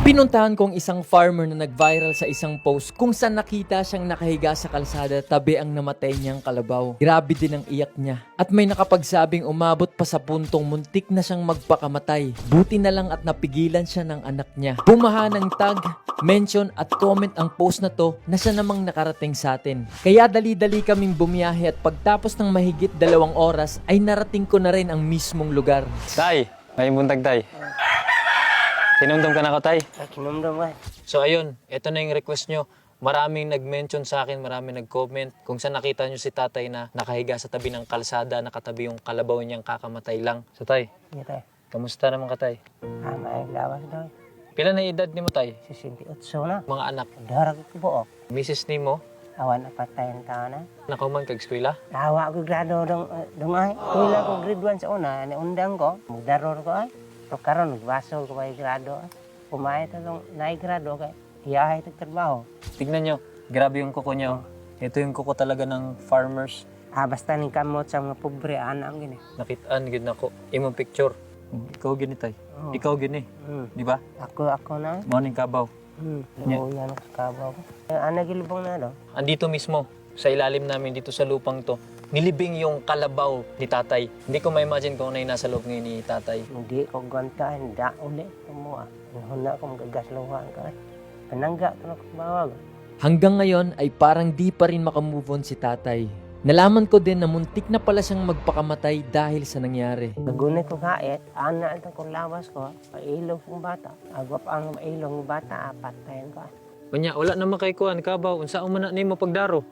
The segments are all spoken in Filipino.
Pinuntahan kong isang farmer na nag-viral sa isang post kung saan nakita siyang nakahiga sa kalsada tabi ang namatay niyang kalabaw. Grabe din ang iyak niya. At may nakapagsabing umabot pa sa puntong muntik na siyang magpakamatay. Buti na lang at napigilan siya ng anak niya. Bumaha ng tag, mention at comment ang post na to na siya namang nakarating sa atin. Kaya dali-dali kaming bumiyahe at pagtapos ng mahigit 2 oras ay narating ko na rin ang mismong lugar. Tay, may buntag tay. Kinumdum ka na ko tay. Kinumdum ka. So ayun, ito na yung request nyo. Maraming nag-mention sa akin, maraming nag-comment kung saan nakita nyo si tatay na nakahiga sa tabi ng kalsada, nakatabi yung kalabaw niyang kakamatay lang. So tay, Ito. kamusta naman ka tay? May lawas daw. Pila na edad ni mo tay? 68 na. Mga anak, Darag ko buo. misis ni mo, Awan na patay ang tao na. nakauman kag-eskwela? Awa ko grado dong ay. Tula ko grade 1 sa una. Naundang ko. Magdaror ko ay. So karon nagbaso ko may grado ay. Pumayat na naigrado kay. Iyahay trabaho. Tignan nyo, grabe yung kuko nyo. Ito yung kuko talaga ng farmers. Basta ning kamot sa mga pobre anak gini. Nakitaan, gid na ko. Imong picture. Ikaw gini tay. Oh. Ikaw gini, di ba? Ako na. Morning kabaw. Luyan ako sa kabaw ko. Ana gilbong na do. Andito mismo, sa ilalim namin, dito sa lupang to, nilibing yung kalabaw ni tatay. Hindi ko ma-imagine kung ano yung nasa loob ngayon ni tatay. Hindi ko ganta da uli mo. Huna ko magagasluhan ka. Panangga ko na bawag. Hanggang ngayon ay parang di pa rin makamove on si tatay. Nalaman ko din na muntik na pala siyang magpakamatay dahil sa nangyari. Nagunit ko kait, ana ito kung lawas ko, pailog kong bata. Agwap ang mailog ng bata, patayin ko. Kunya, wala naman kay kuan kabaw. Unsa man ni mo pagdaro?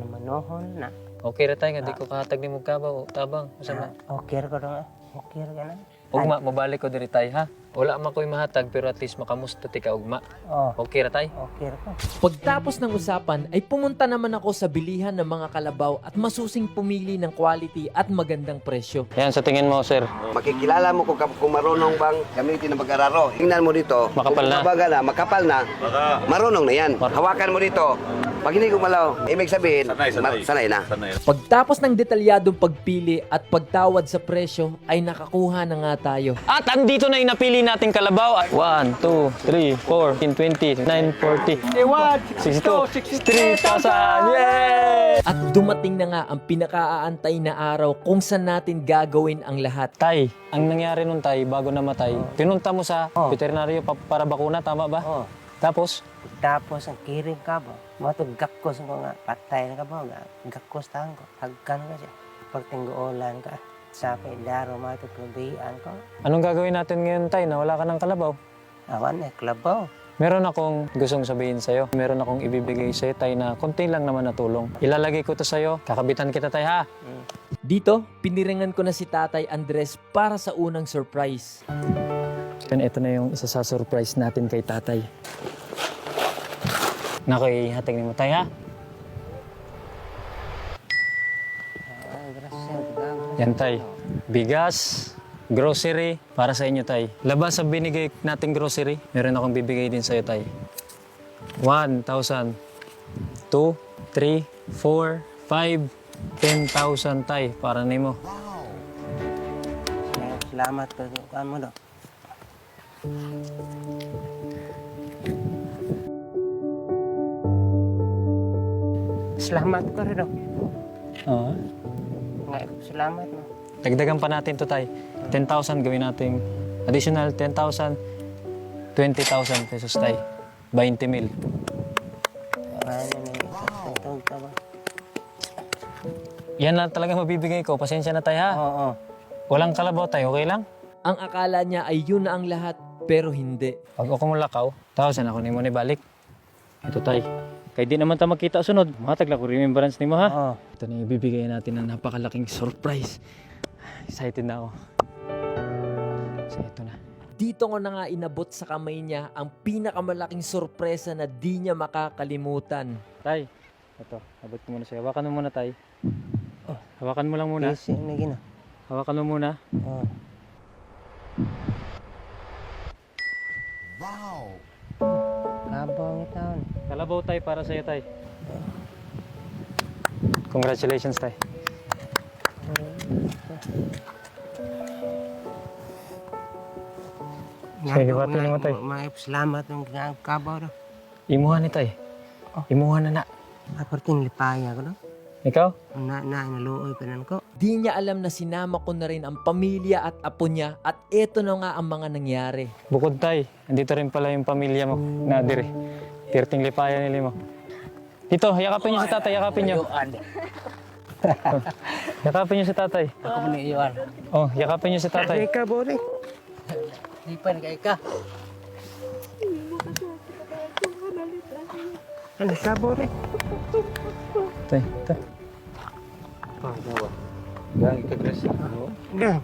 Manohon na. Okay ra tay nga di ko kahatag ni mo kabaw. Tabang, usa man. Okay ko na. Okay ka na. Ugma, mabalik ko diri tay ha. Wala man ko'y mahatag pero at least makamusta ti ka ugma. Oh, Okay ra tay? okay ko. Pagtapos ng usapan ay pumunta naman ako sa bilihan ng mga kalabaw at masusing pumili ng quality at magandang presyo. Yan, sa tingin mo sir. Makikilala mo kung marunong bang gamitin ng pag-araro. Tingnan mo dito. Makapal na. Kung mabagal na, makapal na, marunong na yan. Hawakan mo dito. Pag hindi gumalaw, ibig sabihin, sanay na. Pagtapos ng detalyadong pagpili at pagtawad sa presyo ay nakakuha na nga tayo. At andito na yung napili nating kalabaw. 1, 2, 3, 4, 20, 9, 40, 62, 3,000! Yay! At dumating na nga ang pinakaaantay na araw kung saan natin gagawin ang lahat. Tay, ang nangyari nun tay, bago namatay, pinunta mo sa veterinaryo para bakuna, tama ba? Oh. Tapos, Tapos ang kiring ka ba? Mga gakos ko nga, patay na ka ba? Gakos tahan ko. Hagkan ka siya. Pagtingguolan ka. Sa daro mga tutlubian ko. anong gagawin natin ngayon tay na wala ka ng kalabaw? Awan na, klabaw. Meron akong gustong sabihin sa'yo. Meron akong ibibigay sa'yo tay na konti lang naman na tulong. Ilalagay ko to sa'yo. Kakabitan kita tay ha. Dito, piniringan ko na si Tatay Andres para sa unang surprise. Then ito na yung isa sa surprise natin kay tatay. Nakoy, hating ni mo tay ha. Yan tay. Bigas, grocery, para sa inyo tay. Labas sa binigay nating grocery, meron akong bibigay din sa'yo tay. 1,000, 2, 3, 4, 5, 10,000 tay para nimo. Salamat po. Kuhaan mo do. Salamat ko rin do. Oo. Salamat mo. Dagdagan pa natin to tay. 10,000 gawin natin. Additional 10,000, 20,000 pesos tay. 20,000. Ano ni? Tutog ka ba? Yan lang talaga mabibigay ko. Pasensya na tay ha. Oo. Walang kalabaw tay, okay lang? Ang akala niya ay yun na ang lahat pero hindi. Pag ako mulakaw, 1,000 ako nimo ni balik. Ito tay. Kaya di naman ta makita sunod. Matag lang ko remembrance nimo ha. Oo. Ito na ibibigay natin ng napakalaking surprise. Excited na ako. So ito na. Dito ko na nga inabot sa kamay niya ang pinakamalaking sorpresa na di niya makakalimutan. Tay, ito. Abot ko muna sa'yo. Hawakan mo muna tay. Hawakan mo lang muna. Easy na gina. Hawakan mo muna. Oo. Kabaw ng taon. Kalabaw tay para sa'yo tay. Congratulations tay. Sige, batiin mo, tay. Salamat ng kabaw daw. Imuhan ni tay. Imuhan na na. Aperting lipaya ko daw. Ikaw? Naluoy pa nan ko. Di niya alam na sinama ko na rin ang pamilya at apo niya at eto na nga ang mga nangyari. Bukod tay, andito rin pala yung pamilya mo na dire. Tirting lipaya nila mo. Dito, yakapin niyo si tatay, yakapin niyo. Yakapin niyo si tatay. Ako mo iyon. Oh, yakapin niyo si tatay. Ka bore. Lipan kay ka. Ano ka bore? Tay, tay. Dang.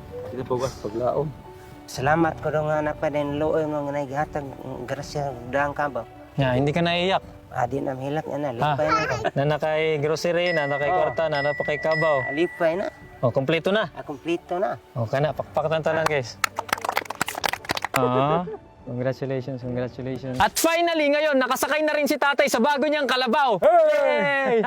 Salamat ko daw nga na pa din luoy mo nga naghatag grasya dang kabaw. Ya, hindi ka naiyak. Adi na hilak na Ha? lipay na ka. Nana kay grocery, nana kay kwarta, nana pa kay kabaw. Lipay na. Oh, kompleto na. Kumpleto na. Oh, kana, pakpak tanan guys. Ah, congratulations, congratulations. At finally, ngayon, nakasakay na rin si tatay sa bago niyang kalabaw. Hey!